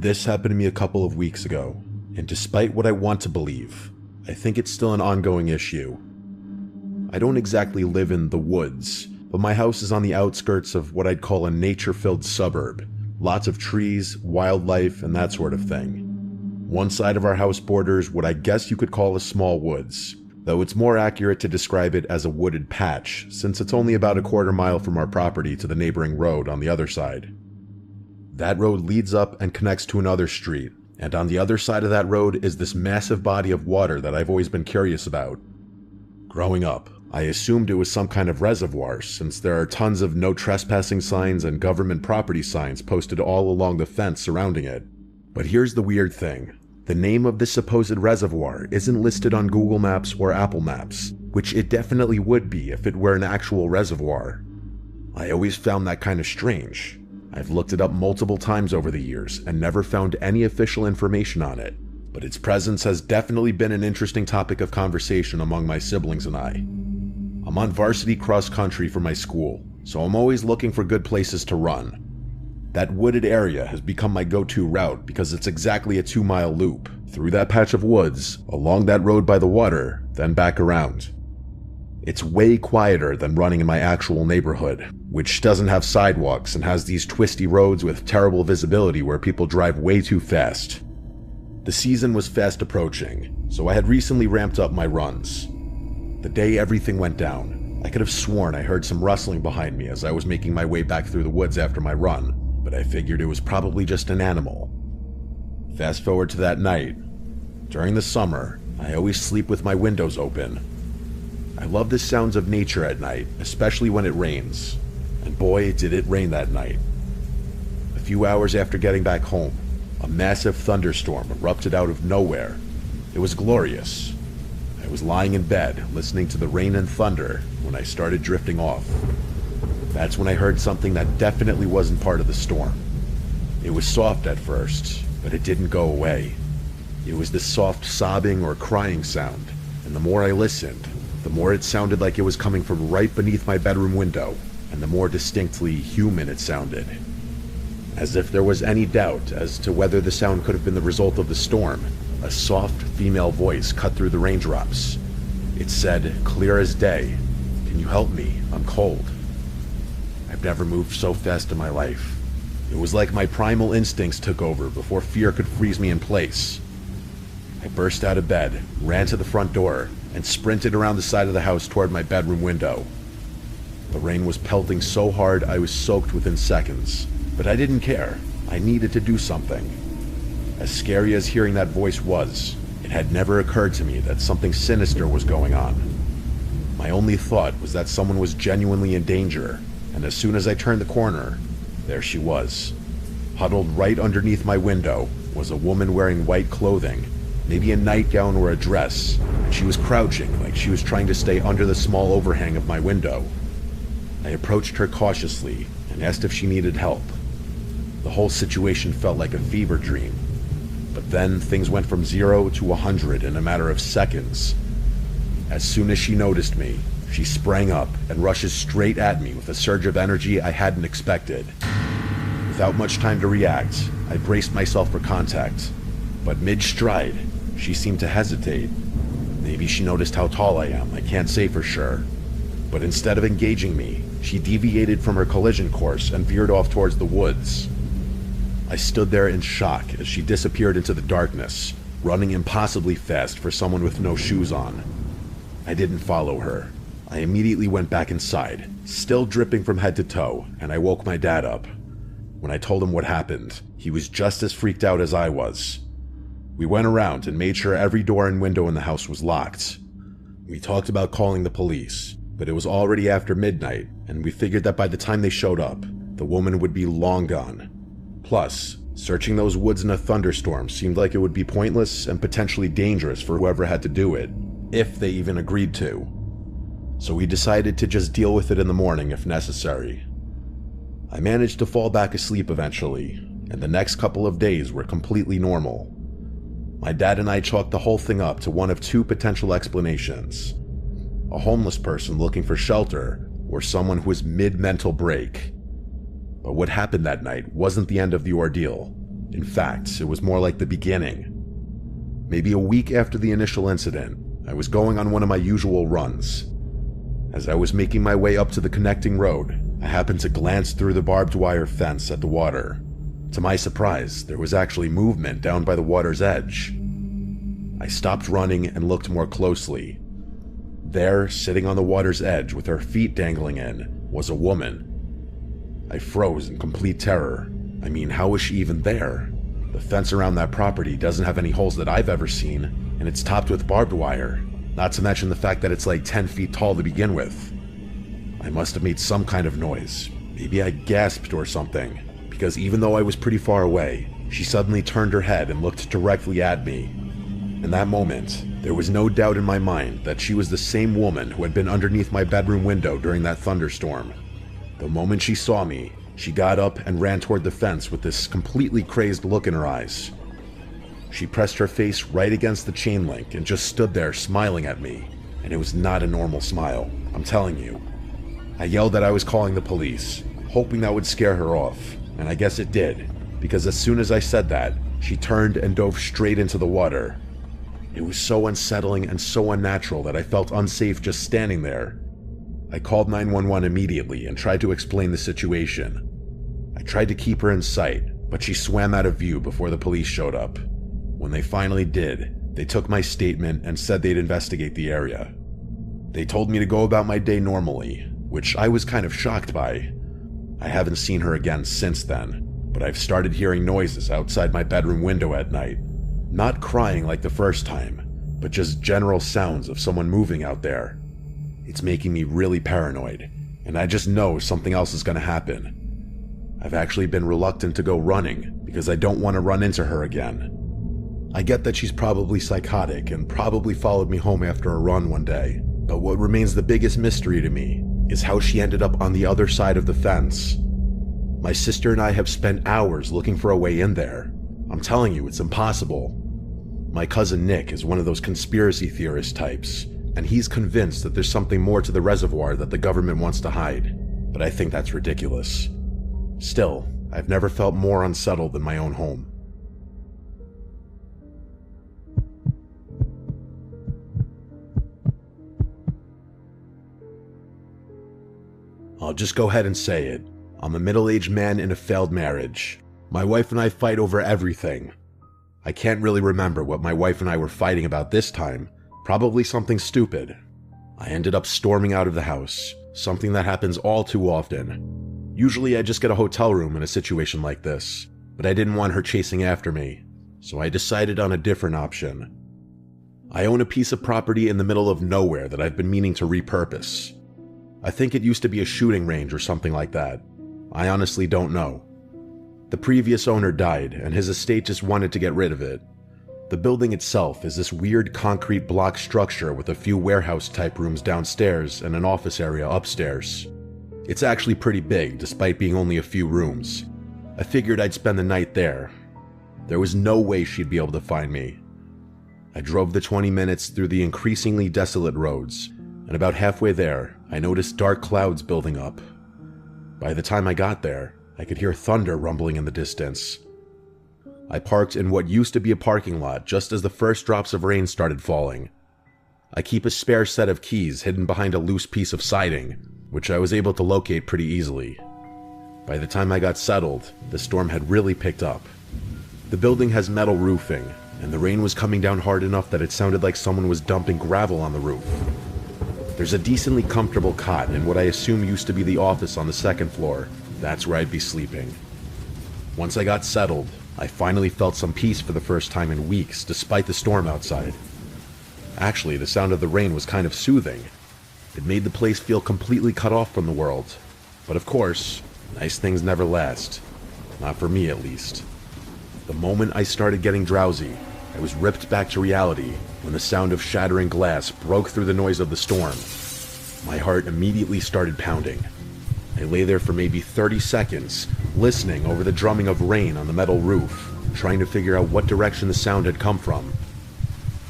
This happened to me a couple of weeks ago, and despite what I want to believe, I think it's still an ongoing issue. I don't exactly live in the woods, but my house is on the outskirts of what I'd call a nature-filled suburb. Lots of trees, wildlife, and that sort of thing. One side of our house borders what I guess you could call a small woods, though it's more accurate to describe it as a wooded patch, since it's only about a quarter mile from our property to the neighboring road on the other side. That road leads up and connects to another street, and on the other side of that road is this massive body of water that I've always been curious about. Growing up, I assumed it was some kind of reservoir, since there are tons of no trespassing signs and government property signs posted all along the fence surrounding it. But here's the weird thing. The name of this supposed reservoir isn't listed on Google Maps or Apple Maps, which it definitely would be if it were an actual reservoir. I always found that kind of strange. I've looked it up multiple times over the years and never found any official information on it, but its presence has definitely been an interesting topic of conversation among my siblings and I. I'm on varsity cross country for my school, so I'm always looking for good places to run. That wooded area has become my go-to route because it's exactly a 2-mile loop, through that patch of woods, along that road by the water, then back around. It's way quieter than running in my actual neighborhood, which doesn't have sidewalks and has these twisty roads with terrible visibility where people drive way too fast. The season was fast approaching, so I had recently ramped up my runs. The day everything went down, I could have sworn I heard some rustling behind me as I was making my way back through the woods after my run, but I figured it was probably just an animal. Fast forward to that night. During the summer, I always sleep with my windows open. I love the sounds of nature at night, especially when it rains. And boy, did it rain that night. A few hours after getting back home, a massive thunderstorm erupted out of nowhere. It was glorious. I was lying in bed, listening to the rain and thunder, when I started drifting off. That's when I heard something that definitely wasn't part of the storm. It was soft at first, but it didn't go away. It was this soft sobbing or crying sound, and the more I listened, the more it sounded like it was coming from right beneath my bedroom window, and the more distinctly human it sounded. As if there was any doubt as to whether the sound could have been the result of the storm, a soft female voice cut through the raindrops. It said, clear as day, "Can you help me? I'm cold." I've never moved so fast in my life. It was like my primal instincts took over before fear could freeze me in place. I burst out of bed, ran to the front door, and sprinted around the side of the house toward my bedroom window. The rain was pelting so hard I was soaked within seconds, but I didn't care. I needed to do something. As scary as hearing that voice was, it had never occurred to me that something sinister was going on. My only thought was that someone was genuinely in danger, and as soon as I turned the corner, there she was. Huddled right underneath my window was a woman wearing white clothing, maybe a nightgown or a dress, and she was crouching like she was trying to stay under the small overhang of my window. I approached her cautiously and asked if she needed help. The whole situation felt like a fever dream, but then things went from 0 to 100 in a matter of seconds. As soon as she noticed me, she sprang up and rushes straight at me with a surge of energy I hadn't expected. Without much time to react, I braced myself for contact, but mid-stride, she seemed to hesitate. Maybe she noticed how tall I am, I can't say for sure. But instead of engaging me, she deviated from her collision course and veered off towards the woods. I stood there in shock as she disappeared into the darkness, running impossibly fast for someone with no shoes on. I didn't follow her. I immediately went back inside, still dripping from head to toe, and I woke my dad up. When I told him what happened, he was just as freaked out as I was. We went around and made sure every door and window in the house was locked. We talked about calling the police, but it was already after midnight, and we figured that by the time they showed up, the woman would be long gone. Plus, searching those woods in a thunderstorm seemed like it would be pointless and potentially dangerous for whoever had to do it, if they even agreed to. So we decided to just deal with it in the morning if necessary. I managed to fall back asleep eventually, and the next couple of days were completely normal. My dad and I chalked the whole thing up to one of two potential explanations: a homeless person looking for shelter, or someone who was mid-mental break. But what happened that night wasn't the end of the ordeal. In fact, it was more like the beginning. Maybe a week after the initial incident, I was going on one of my usual runs. As I was making my way up to the connecting road, I happened to glance through the barbed wire fence at the water. To my surprise, there was actually movement down by the water's edge. I stopped running and looked more closely. There, sitting on the water's edge with her feet dangling in, was a woman. I froze in complete terror. I mean, how was she even there? The fence around that property doesn't have any holes that I've ever seen, and it's topped with barbed wire, not to mention the fact that it's like 10 feet tall to begin with. I must have made some kind of noise. Maybe I gasped or something, because even though I was pretty far away, she suddenly turned her head and looked directly at me. In that moment, there was no doubt in my mind that she was the same woman who had been underneath my bedroom window during that thunderstorm. The moment she saw me, she got up and ran toward the fence with this completely crazed look in her eyes. She pressed her face right against the chain link and just stood there smiling at me, and it was not a normal smile, I'm telling you. I yelled that I was calling the police, hoping that would scare her off, and I guess it did, because as soon as I said that, she turned and dove straight into the water. It was so unsettling and so unnatural that I felt unsafe just standing there. I called 911 immediately and tried to explain the situation. I tried to keep her in sight, but she swam out of view before the police showed up. When they finally did, they took my statement and said they'd investigate the area. They told me to go about my day normally, which I was kind of shocked by. I haven't seen her again since then, but I've started hearing noises outside my bedroom window at night. Not crying like the first time, but just general sounds of someone moving out there. It's making me really paranoid, and I just know something else is going to happen. I've actually been reluctant to go running because I don't want to run into her again. I get that she's probably psychotic and probably followed me home after a run one day, but what remains the biggest mystery to me is how she ended up on the other side of the fence. My sister and I have spent hours looking for a way in there. I'm telling you, it's impossible. My cousin Nick is one of those conspiracy theorist types, and he's convinced that there's something more to the reservoir that the government wants to hide, but I think that's ridiculous. Still, I've never felt more unsettled than my own home. I'll just go ahead and say it. I'm a middle-aged man in a failed marriage. My wife and I fight over everything. I can't really remember what my wife and I were fighting about this time. Probably something stupid. I ended up storming out of the house, something that happens all too often. Usually I just get a hotel room in a situation like this, but I didn't want her chasing after me, so I decided on a different option. I own a piece of property in the middle of nowhere that I've been meaning to repurpose. I think it used to be a shooting range or something like that. I honestly don't know. The previous owner died, and his estate just wanted to get rid of it. The building itself is this weird concrete block structure with a few warehouse-type rooms downstairs and an office area upstairs. It's actually pretty big, despite being only a few rooms. I figured I'd spend the night there. There was no way she'd be able to find me. I drove the 20 minutes through the increasingly desolate roads, and about halfway there, I noticed dark clouds building up. By the time I got there, I could hear thunder rumbling in the distance. I parked in what used to be a parking lot just as the first drops of rain started falling. I keep a spare set of keys hidden behind a loose piece of siding, which I was able to locate pretty easily. By the time I got settled, the storm had really picked up. The building has metal roofing, and the rain was coming down hard enough that it sounded like someone was dumping gravel on the roof. There's a decently comfortable cot in what I assume used to be the office on the second floor. That's where I'd be sleeping. Once I got settled, I finally felt some peace for the first time in weeks, despite the storm outside. Actually, the sound of the rain was kind of soothing. It made the place feel completely cut off from the world. But of course, nice things never last. Not for me, at least. The moment I started getting drowsy, I was ripped back to reality when the sound of shattering glass broke through the noise of the storm. My heart immediately started pounding. I lay there for maybe 30 seconds, listening over the drumming of rain on the metal roof, trying to figure out what direction the sound had come from.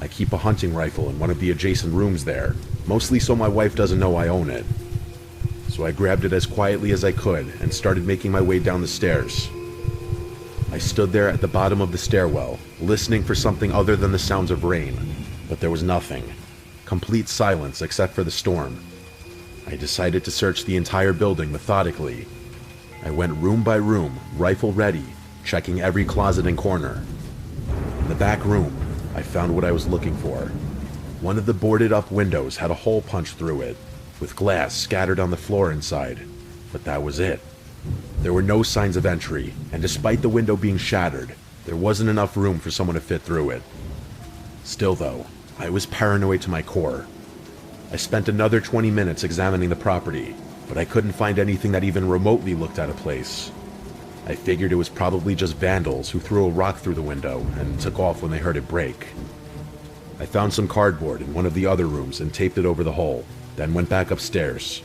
I keep a hunting rifle in one of the adjacent rooms there, mostly so my wife doesn't know I own it. So I grabbed it as quietly as I could and started making my way down the stairs. I stood there at the bottom of the stairwell, listening for something other than the sounds of rain, but there was nothing. Complete silence except for the storm. I decided to search the entire building methodically. I went room by room, rifle ready, checking every closet and corner. In the back room, I found what I was looking for. One of the boarded up windows had a hole punched through it, with glass scattered on the floor inside, but that was it. There were no signs of entry, and despite the window being shattered, there wasn't enough room for someone to fit through it. Still though, I was paranoid to my core. I spent another 20 minutes examining the property, but I couldn't find anything that even remotely looked out of place. I figured it was probably just vandals who threw a rock through the window and took off when they heard it break. I found some cardboard in one of the other rooms and taped it over the hole, then went back upstairs.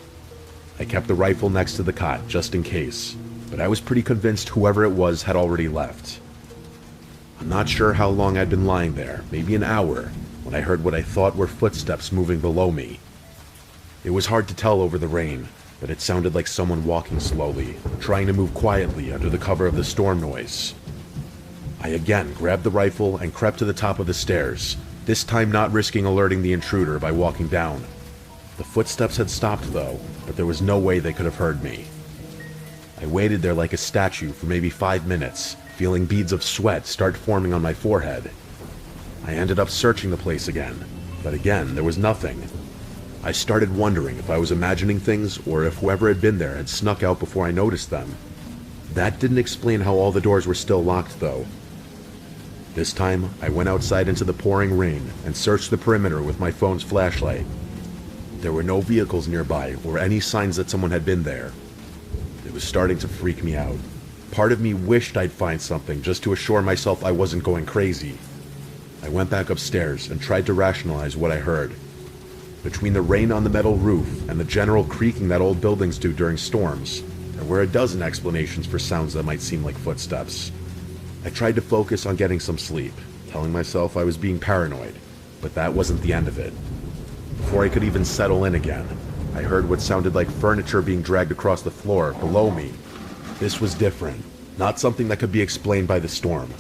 I kept the rifle next to the cot just in case, but I was pretty convinced whoever it was had already left. I'm not sure how long I'd been lying there, maybe an hour, when I heard what I thought were footsteps moving below me. It was hard to tell over the rain, but it sounded like someone walking slowly, trying to move quietly under the cover of the storm noise. I again grabbed the rifle and crept to the top of the stairs, this time not risking alerting the intruder by walking down. The footsteps had stopped though, but there was no way they could have heard me. I waited there like a statue for maybe 5 minutes, feeling beads of sweat start forming on my forehead. I ended up searching the place again, but again there was nothing. I started wondering if I was imagining things or if whoever had been there had snuck out before I noticed them. That didn't explain how all the doors were still locked though. This time, I went outside into the pouring rain and searched the perimeter with my phone's flashlight. There were no vehicles nearby or any signs that someone had been there. It was starting to freak me out. Part of me wished I'd find something just to assure myself I wasn't going crazy. I went back upstairs and tried to rationalize what I heard. Between the rain on the metal roof and the general creaking that old buildings do during storms, there were a dozen explanations for sounds that might seem like footsteps. I tried to focus on getting some sleep, telling myself I was being paranoid, but that wasn't the end of it. Before I could even settle in again, I heard what sounded like furniture being dragged across the floor below me. This was different, not something that could be explained by the storm.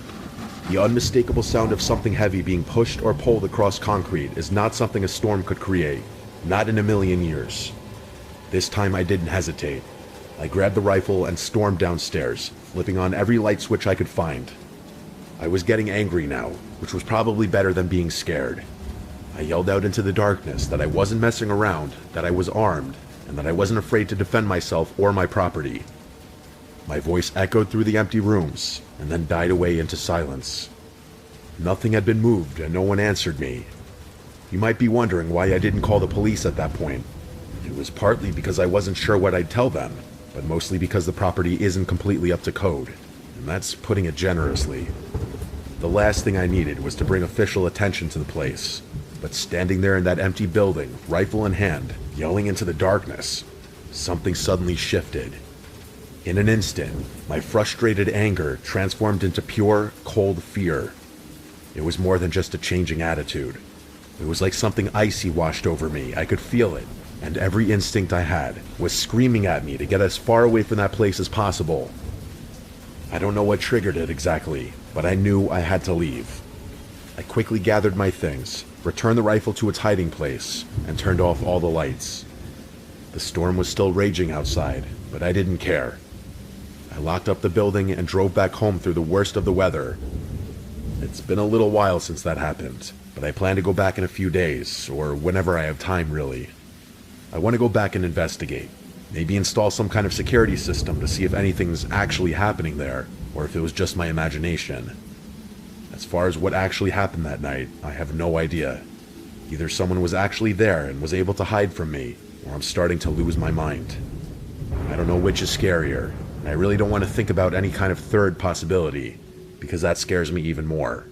The unmistakable sound of something heavy being pushed or pulled across concrete is not something a storm could create, not in a million years. This time I didn't hesitate. I grabbed the rifle and stormed downstairs, flipping on every light switch I could find. I was getting angry now, which was probably better than being scared. I yelled out into the darkness that I wasn't messing around, that I was armed, and that I wasn't afraid to defend myself or my property. My voice echoed through the empty rooms, and then died away into silence. Nothing had been moved, and no one answered me. You might be wondering why I didn't call the police at that point. It was partly because I wasn't sure what I'd tell them, but mostly because the property isn't completely up to code, and that's putting it generously. The last thing I needed was to bring official attention to the place, but standing there in that empty building, rifle in hand, yelling into the darkness, something suddenly shifted. In an instant, my frustrated anger transformed into pure, cold fear. It was more than just a changing attitude. It was like something icy washed over me. I could feel it, and every instinct I had was screaming at me to get as far away from that place as possible. I don't know what triggered it exactly, but I knew I had to leave. I quickly gathered my things, returned the rifle to its hiding place, and turned off all the lights. The storm was still raging outside, but I didn't care. I locked up the building and drove back home through the worst of the weather. It's been a little while since that happened, but I plan to go back in a few days, or whenever I have time really. I want to go back and investigate. Maybe install some kind of security system to see if anything's actually happening there, or if it was just my imagination. As far as what actually happened that night, I have no idea. Either someone was actually there and was able to hide from me, or I'm starting to lose my mind. I don't know which is scarier, and I really don't want to think about any kind of third possibility, because that scares me even more.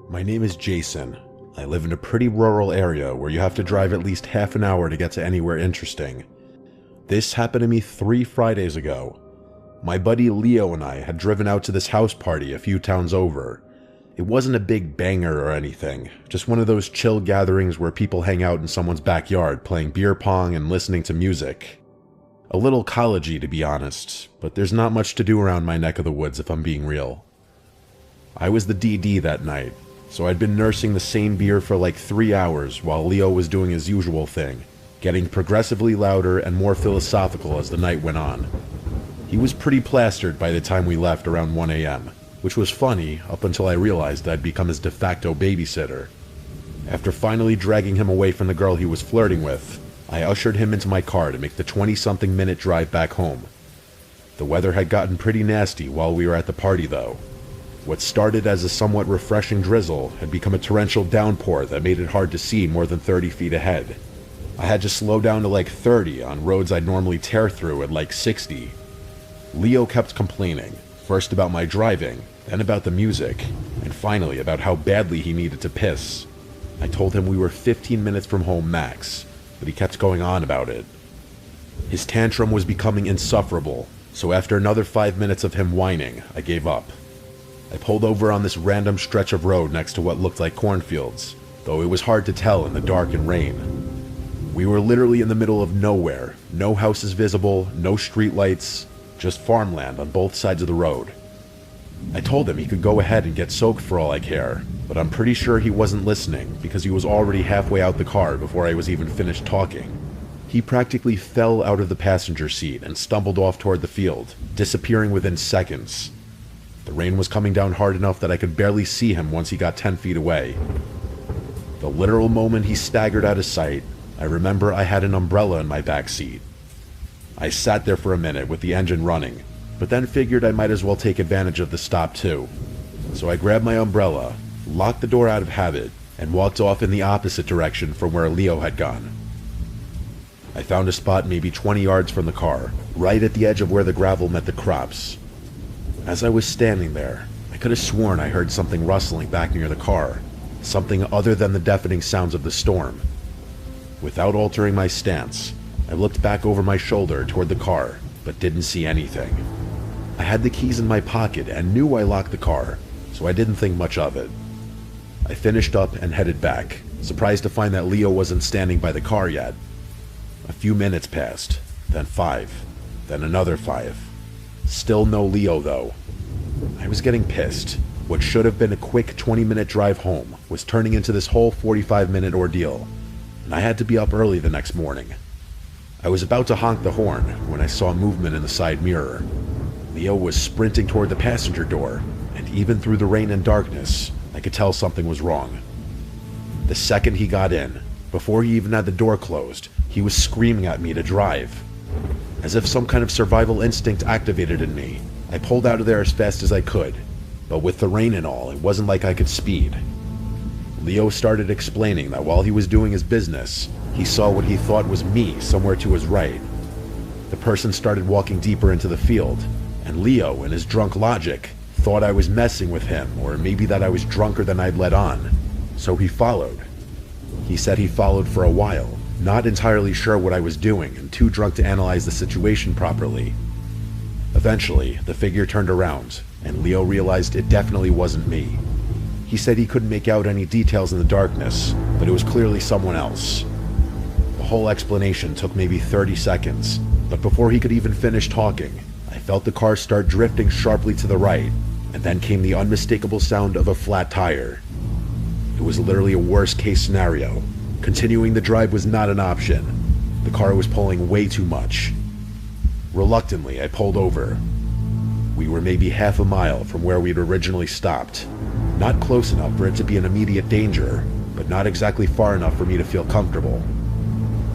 My name is Jason. I live in a pretty rural area where you have to drive at least half an hour to get to anywhere interesting. This happened to me 3 Fridays ago. My buddy Leo and I had driven out to this house party a few towns over. It wasn't a big banger or anything, just one of those chill gatherings where people hang out in someone's backyard playing beer pong and listening to music. A little collegey, to be honest, but there's not much to do around my neck of the woods if I'm being real. I was the DD that night, so I'd been nursing the same beer for like 3 hours while Leo was doing his usual thing, getting progressively louder and more philosophical as the night went on. He was pretty plastered by the time we left around 1 a.m., which was funny up until I realized I'd become his de facto babysitter. After finally dragging him away from the girl he was flirting with, I ushered him into my car to make the 20-something minute drive back home. The weather had gotten pretty nasty while we were at the party though. What started as a somewhat refreshing drizzle had become a torrential downpour that made it hard to see more than 30 feet ahead. I had to slow down to like 30 on roads I'd normally tear through at like 60. Leo kept complaining, first about my driving, then about the music, and finally about how badly he needed to piss. I told him we were 15 minutes from home max, but he kept going on about it. His tantrum was becoming insufferable, so after another 5 minutes of him whining, I gave up. I pulled over on this random stretch of road next to what looked like cornfields, though it was hard to tell in the dark and rain. We were literally in the middle of nowhere, no houses visible, no streetlights, just farmland on both sides of the road. I told him he could go ahead and get soaked for all I care, but I'm pretty sure he wasn't listening because he was already halfway out the car before I was even finished talking. He practically fell out of the passenger seat and stumbled off toward the field, disappearing within seconds. The rain was coming down hard enough that I could barely see him once he got 10 feet away. The literal moment he staggered out of sight, I remember I had an umbrella in my back seat. I sat there for a minute with the engine running, but then figured I might as well take advantage of the stop too. So I grabbed my umbrella, locked the door out of habit, and walked off in the opposite direction from where Leo had gone. I found a spot maybe 20 yards from the car, right at the edge of where the gravel met the crops. As I was standing there, I could have sworn I heard something rustling back near the car, something other than the deafening sounds of the storm. Without altering my stance, I looked back over my shoulder toward the car, but didn't see anything. I had the keys in my pocket and knew I locked the car, so I didn't think much of it. I finished up and headed back, surprised to find that Leo wasn't standing by the car yet. A few minutes passed, then 5, then another 5. Still no Leo though. I was getting pissed. What should have been a quick 20-minute drive home was turning into this whole 45-minute ordeal, and I had to be up early the next morning. I was about to honk the horn when I saw movement in the side mirror. Leo was sprinting toward the passenger door, and even through the rain and darkness, I could tell something was wrong. The second he got in, before he even had the door closed, he was screaming at me to drive. As if some kind of survival instinct activated in me, I pulled out of there as fast as I could, but with the rain and all, it wasn't like I could speed. Leo started explaining that while he was doing his business, he saw what he thought was me somewhere to his right. The person started walking deeper into the field, and Leo, in his drunk logic, thought I was messing with him, or maybe that I was drunker than I'd let on, so he followed. He said he followed for a while, not entirely sure what I was doing and too drunk to analyze the situation properly. Eventually, the figure turned around, and Leo realized it definitely wasn't me. He said he couldn't make out any details in the darkness, but it was clearly someone else. The whole explanation took maybe 30 seconds, but before he could even finish talking, I felt the car start drifting sharply to the right, and then came the unmistakable sound of a flat tire. It was literally a worst-case scenario. Continuing the drive was not an option. The car was pulling way too much. Reluctantly, I pulled over. We were maybe half a mile from where we'd originally stopped. Not close enough for it to be an immediate danger, but not exactly far enough for me to feel comfortable.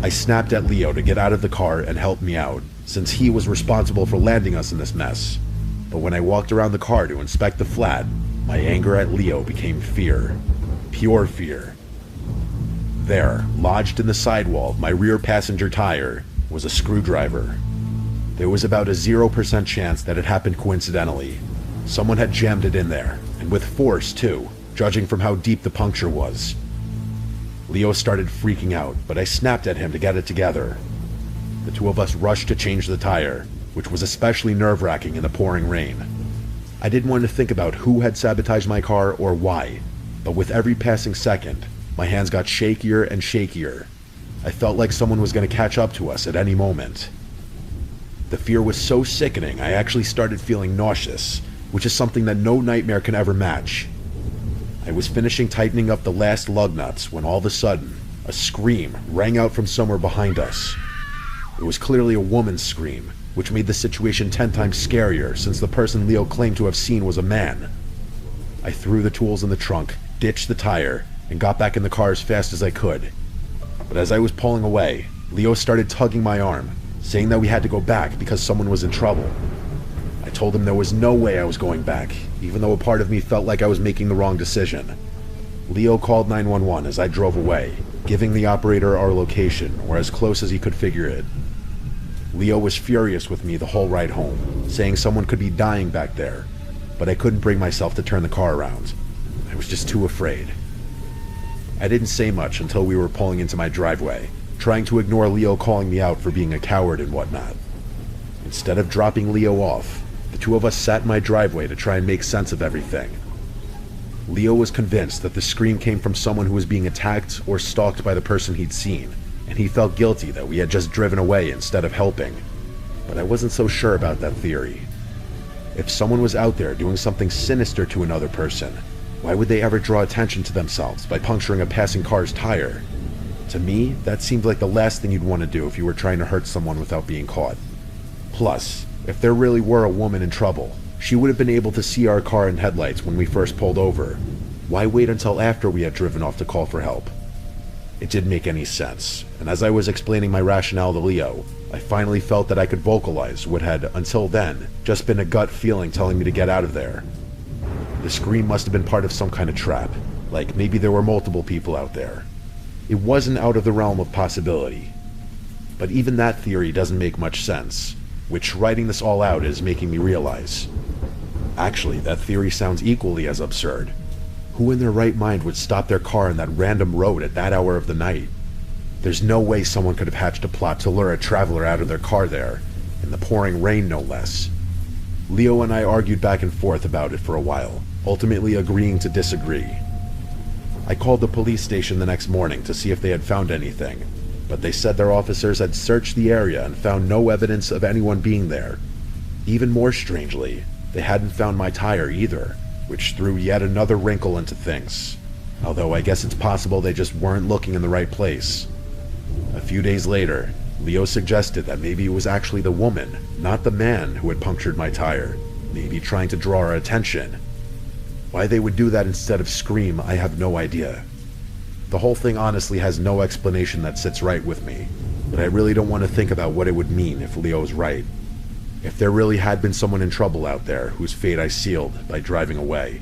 I snapped at Leo to get out of the car and help me out, since he was responsible for landing us in this mess. But when I walked around the car to inspect the flat, my anger at Leo became fear. Pure fear. There, lodged in the sidewall of my rear passenger tire, was a screwdriver. There was about a 0% chance that it happened coincidentally. Someone had jammed it in there, and with force too, judging from how deep the puncture was. Leo started freaking out, but I snapped at him to get it together. The two of us rushed to change the tire, which was especially nerve-wracking in the pouring rain. I didn't want to think about who had sabotaged my car or why, but with every passing second, my hands got shakier and shakier. I felt like someone was going to catch up to us at any moment. The fear was so sickening, I actually started feeling nauseous, which is something that no nightmare can ever match. I was finishing tightening up the last lug nuts when all of a sudden, a scream rang out from somewhere behind us. It was clearly a woman's scream, which made the situation 10 times scarier since the person Leo claimed to have seen was a man. I threw the tools in the trunk, ditched the tire, and got back in the car as fast as I could. But as I was pulling away, Leo started tugging my arm, saying that we had to go back because someone was in trouble. I told him there was no way I was going back, even though a part of me felt like I was making the wrong decision. Leo called 911 as I drove away, giving the operator our location, or as close as he could figure it. Leo was furious with me the whole ride home, saying someone could be dying back there, but I couldn't bring myself to turn the car around. I was just too afraid. I didn't say much until we were pulling into my driveway, trying to ignore Leo calling me out for being a coward and whatnot. Instead of dropping Leo off, the two of us sat in my driveway to try and make sense of everything. Leo was convinced that the scream came from someone who was being attacked or stalked by the person he'd seen, and he felt guilty that we had just driven away instead of helping. But I wasn't so sure about that theory. If someone was out there doing something sinister to another person, why would they ever draw attention to themselves by puncturing a passing car's tire? To me, that seemed like the last thing you'd want to do if you were trying to hurt someone without being caught. Plus, if there really were a woman in trouble, she would have been able to see our car and headlights when we first pulled over. Why wait until after we had driven off to call for help? It didn't make any sense, and as I was explaining my rationale to Leo, I finally felt that I could vocalize what had, until then, just been a gut feeling telling me to get out of there. The scream must have been part of some kind of trap, like maybe there were multiple people out there. It wasn't out of the realm of possibility. But even that theory doesn't make much sense, which writing this all out is making me realize. Actually, that theory sounds equally as absurd. Who in their right mind would stop their car on that random road at that hour of the night? There's no way someone could have hatched a plot to lure a traveler out of their car there, in the pouring rain no less. Leo and I argued back and forth about it for a while, ultimately agreeing to disagree. I called the police station the next morning to see if they had found anything, but they said their officers had searched the area and found no evidence of anyone being there. Even more strangely, they hadn't found my tire either, which threw yet another wrinkle into things. Although I guess it's possible they just weren't looking in the right place. A few days later, Leo suggested that maybe it was actually the woman, not the man, who had punctured my tire, maybe trying to draw our attention. Why they would do that instead of scream, I have no idea. The whole thing honestly has no explanation that sits right with me, but I really don't want to think about what it would mean if Leo's right. If there really had been someone in trouble out there whose fate I sealed by driving away.